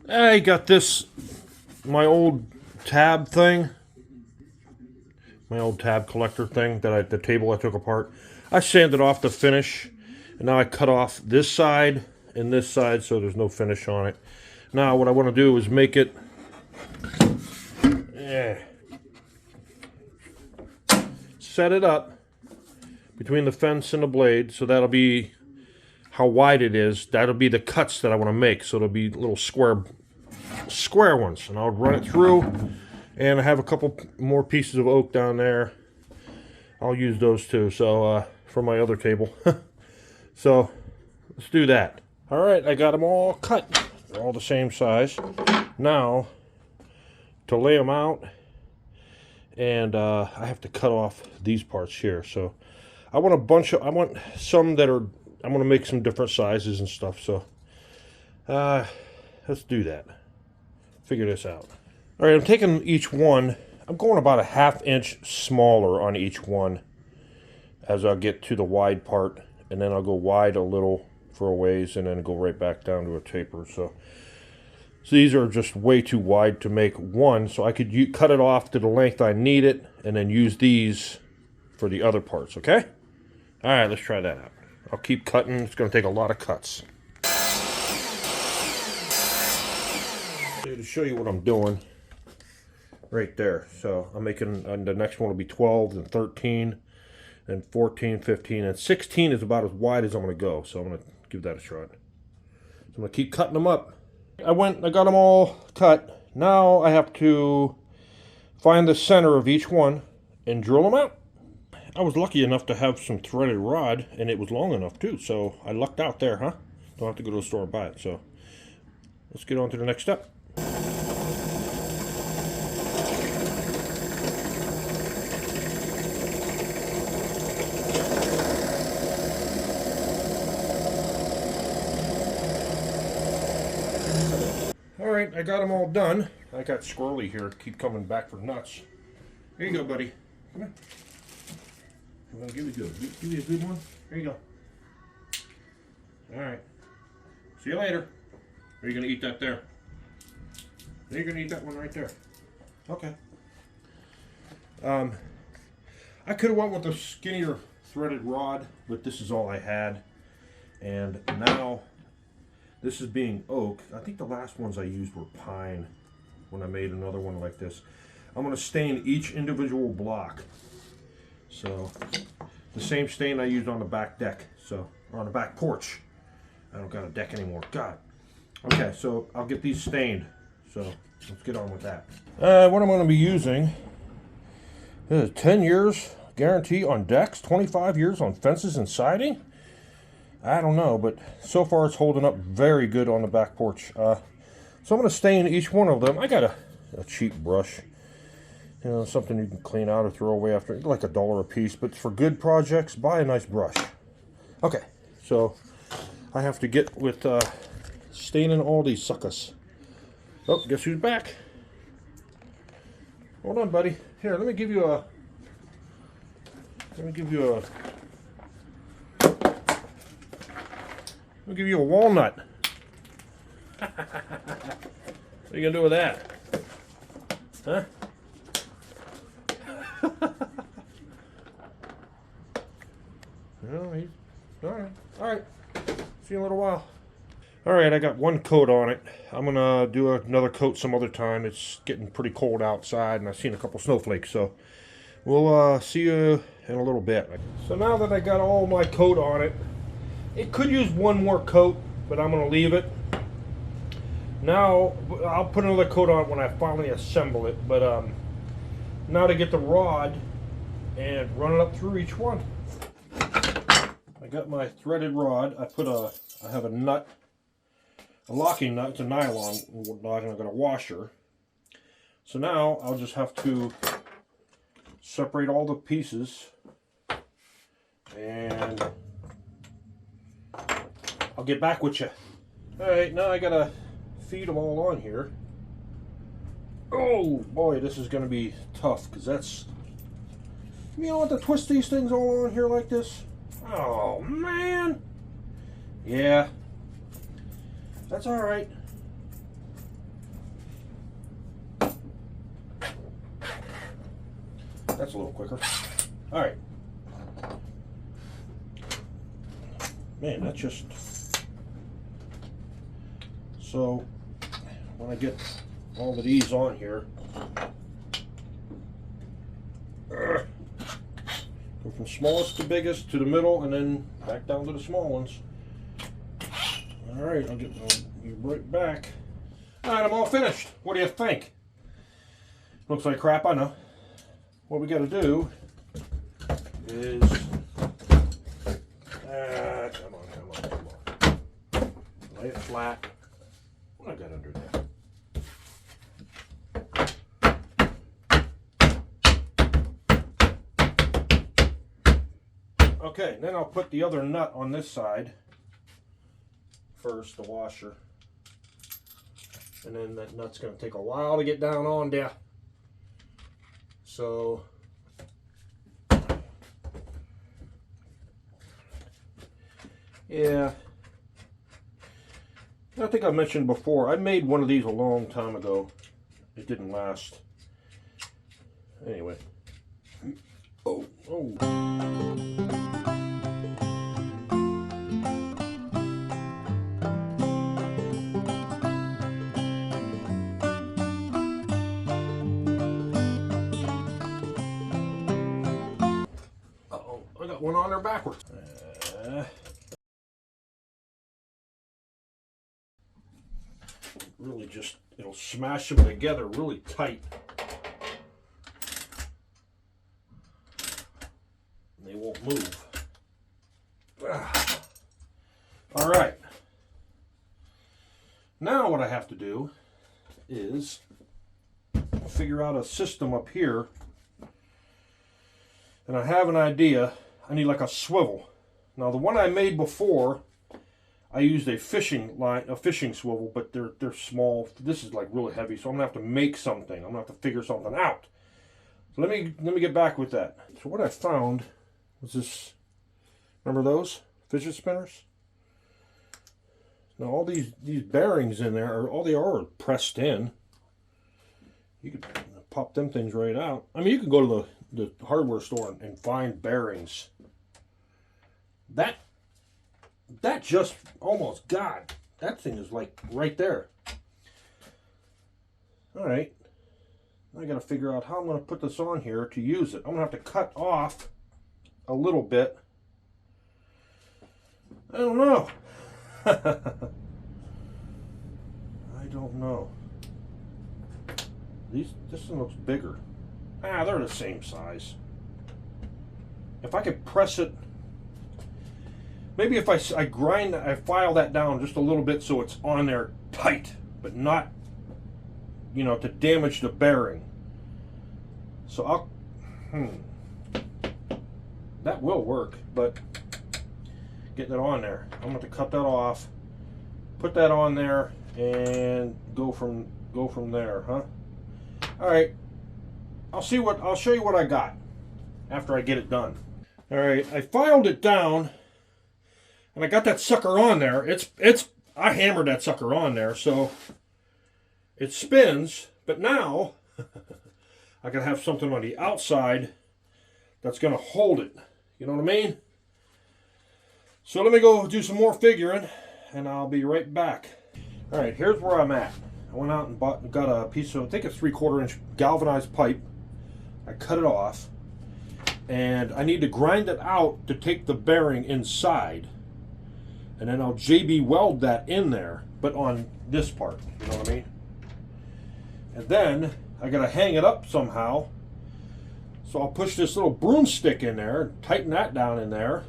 I got this, my old tab thing, my old tab collector thing the table I took apart. I sanded off the finish, and now I cut off this side and this side so there's no finish on it. Now what I want to do is make it, set it up between the fence and the blade, so that'll be how wide it is. That'll be the cuts that I want to make, so it'll be little square ones, and I'll run it through. And I have a couple more pieces of oak down there. I'll use those too, so for my other table. So let's do that. All right, I got them all cut. They're all the same size. Now to lay them out, and I have to cut off these parts here. So I want some that are, I'm going to make some different sizes and stuff. So let's do that. Figure this out. All right, I'm taking each one. I'm going about a 1/2 inch smaller on each one as I get to the wide part, and then I'll go wide a little for a ways and then go right back down to a taper. So these are just way too wide to make one, so I could cut it off to the length I need it and then use these for the other parts, okay? All right, let's try that out. I'll keep cutting. It's going to take a lot of cuts. To show you what I'm doing right there. So I'm making, the next one will be 12 and 13 and 14, 15, and 16 is about as wide as I'm going to go. So I'm going to give that a shot. So I'm going to keep cutting them up. I got them all cut. Now I have to find the center of each one and drill them out. I was lucky enough to have some threaded rod, and it was long enough too, so I lucked out there, huh? Don't have to go to the store and buy it. So let's get on to the next step. Alright, I got them all done. I got Squirrely here, keep coming back for nuts. Here you go, buddy. Come here. I'm gonna give you a good one. Here you go. Alright. See you later. Are you gonna eat that there? You're gonna eat that one right there. Okay. I could have went with a skinnier threaded rod, but this is all I had. And now this is being oak. I think the last ones I used were pine when I made another one like this. I'm going to stain each individual block. So the same stain I used on the back deck, or on the back porch. I don't got a deck anymore. God. Okay, so I'll get these stained. So let's get on with that. What I'm going to be using is 10 years guarantee on decks, 25 years on fences and siding. I don't know, but so far it's holding up very good on the back porch. So I'm going to stain each one of them. I got a cheap brush, you know, something you can clean out or throw away after, like $1 a piece. But for good projects, buy a nice brush. Okay, so I have to get with staining all these suckers. Oh, guess who's back? Hold on, buddy. Here, let me give you a walnut. What are you gonna do with that? Huh? No, he's alright. Alright. See you in a little while. Alright, I got one coat on it. I'm gonna do another coat some other time. It's getting pretty cold outside and I've seen a couple snowflakes, so we'll see you in a little bit. So now that I got all my coat on it, it could use one more coat, but I'm gonna leave it. Now, I'll put another coat on it when I finally assemble it, but now to get the rod and run it up through each one. I got my threaded rod. I have a nut, a locking nut. It's a nylon nut, and I've got a washer. So now I'll just have to separate all the pieces, and I'll get back with you. Alright, now I gotta feed them all on here. Oh boy, this is gonna be tough, because that's, you know what, to twist these things all on here like this? Oh man. Yeah. That's alright. That's a little quicker. All right. Man, that's just... So, when I get all of these on here, go from smallest to biggest to the middle, and then back down to the small ones. All right, I'll be right back. All right, I'm all finished. What do you think? Looks like crap, I know. What we got to do is, come on. Lay it flat. What I got under there? Okay, then I'll put the other nut on this side first, the washer. And then that nut's going to take a while to get down on there. So, yeah. I think I mentioned before, I made one of these a long time ago. It didn't last. Anyway. Oh. I got one on there backwards. Really just, it'll smash them together really tight. And they won't move. All right. Now what I have to do is figure out a system up here. And I have an idea. I need like a swivel. Now the one I made before, I used a fishing swivel, but they're small. This is like really heavy, so I'm gonna have to make something. I'm gonna have to figure something out. So let me get back with that. So what I found was this. Remember those fidget spinners? Now all these bearings in there all they are pressed in. You could pop them things right out. I mean, you can go to the hardware store and find bearings. That just almost got. That thing is like right there. All right. I got to figure out how I'm going to put this on here to use it. I'm going to have to cut off a little bit. I don't know. I don't know. This one looks bigger. They're the same size. If I could press it, maybe if I file that down just a little bit so it's on there tight, but not, to damage the bearing. So I'll, that will work, but getting it on there, I'm going to cut that off, put that on there, and go from there, huh? All right. I'll show you what I got after I get it done. All right, I filed it down, and I got that sucker on there. I hammered that sucker on there, so it spins. But now I gotta have something on the outside that's gonna got it. You know what I mean? So let me go do some more figuring, and I'll be right back. All right, here's where I'm at. I went out and got a piece of, I think it's 3/4 inch galvanized pipe. I cut it off, and I need to grind it out to take the bearing inside, and then I'll JB weld that in there, but on this part, you know what I mean? And then I gotta hang it up somehow, so I'll push this little broomstick in there, tighten that down in there,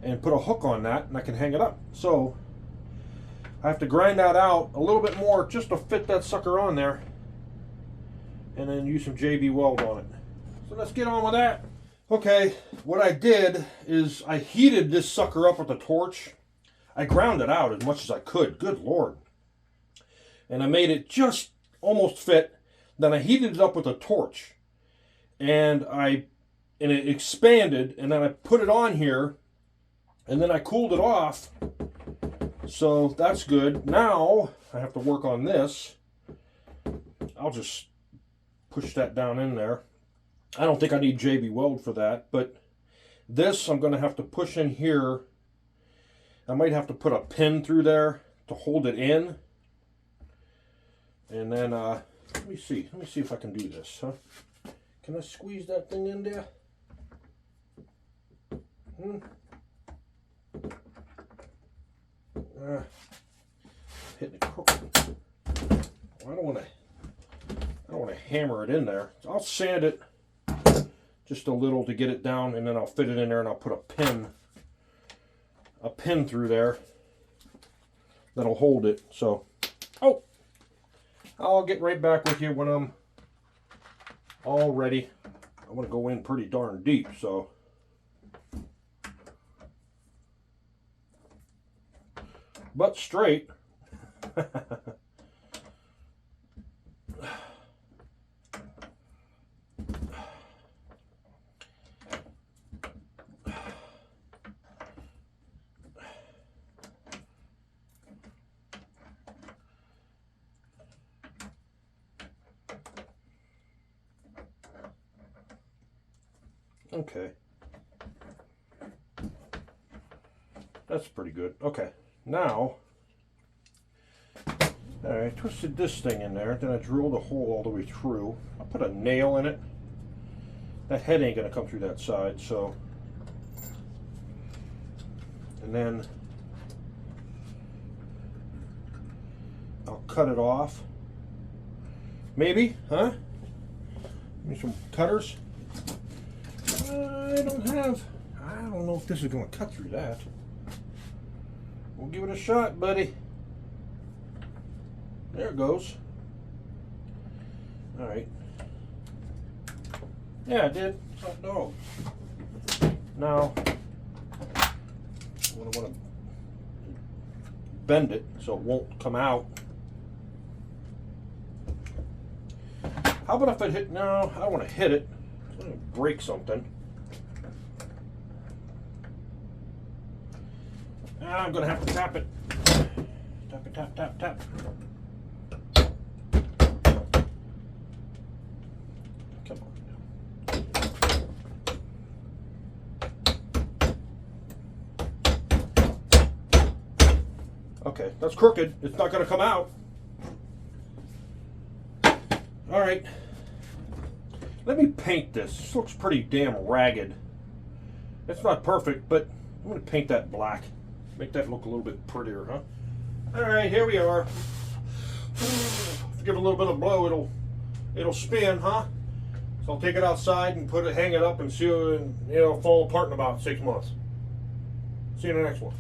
and put a hook on that, and I can hang it up. So I have to grind that out a little bit more just to fit that sucker on there, and then use some JB weld on it. So let's get on with that. Okay, what I did is I heated this sucker up with a torch. I ground it out as much as I could, good Lord. And I made it just almost fit. Then I heated it up with a torch. And it expanded, and then I put it on here, and then I cooled it off. So that's good. Now I have to work on this. I'll just push that down in there. I don't think I need JB Weld for that, but this I'm going to have to push in here. I might have to put a pin through there to hold it in. And then, let me see if I can do this, huh? Can I squeeze that thing in there? Hitting it crooked. I don't want to hammer it in there. I'll sand it just a little to get it down, and then I'll fit it in there, and I'll put a pin through there that'll hold it. So, oh, I'll get right back with you when I'm all ready. I want to go in pretty darn deep, so. But straight. Okay. That's pretty good. Okay. Now, I twisted this thing in there, then I drilled a hole all the way through. I put a nail in it. That head ain't gonna come through that side, so. And then I'll cut it off. Maybe, huh? Give me some cutters. I don't know if this is gonna cut through that. We'll give it a shot, buddy. There it goes. All right. Yeah, it did. Hot dog. Now, I want to bend it so it won't come out. How about if I hit? No, I don't want to hit it. It's going to break something. I'm going to have to tap it. Tap it, tap, tap, tap. Come on. Okay, that's crooked. It's not going to come out. All right. Let me paint this. This looks pretty damn ragged. It's not perfect, but I'm going to paint that black. Make that look a little bit prettier, huh? All right, here we are. If you give it a little bit of blow, it'll spin, huh? So I'll take it outside and hang it up and see it, fall apart in about 6 months. See you in the next one.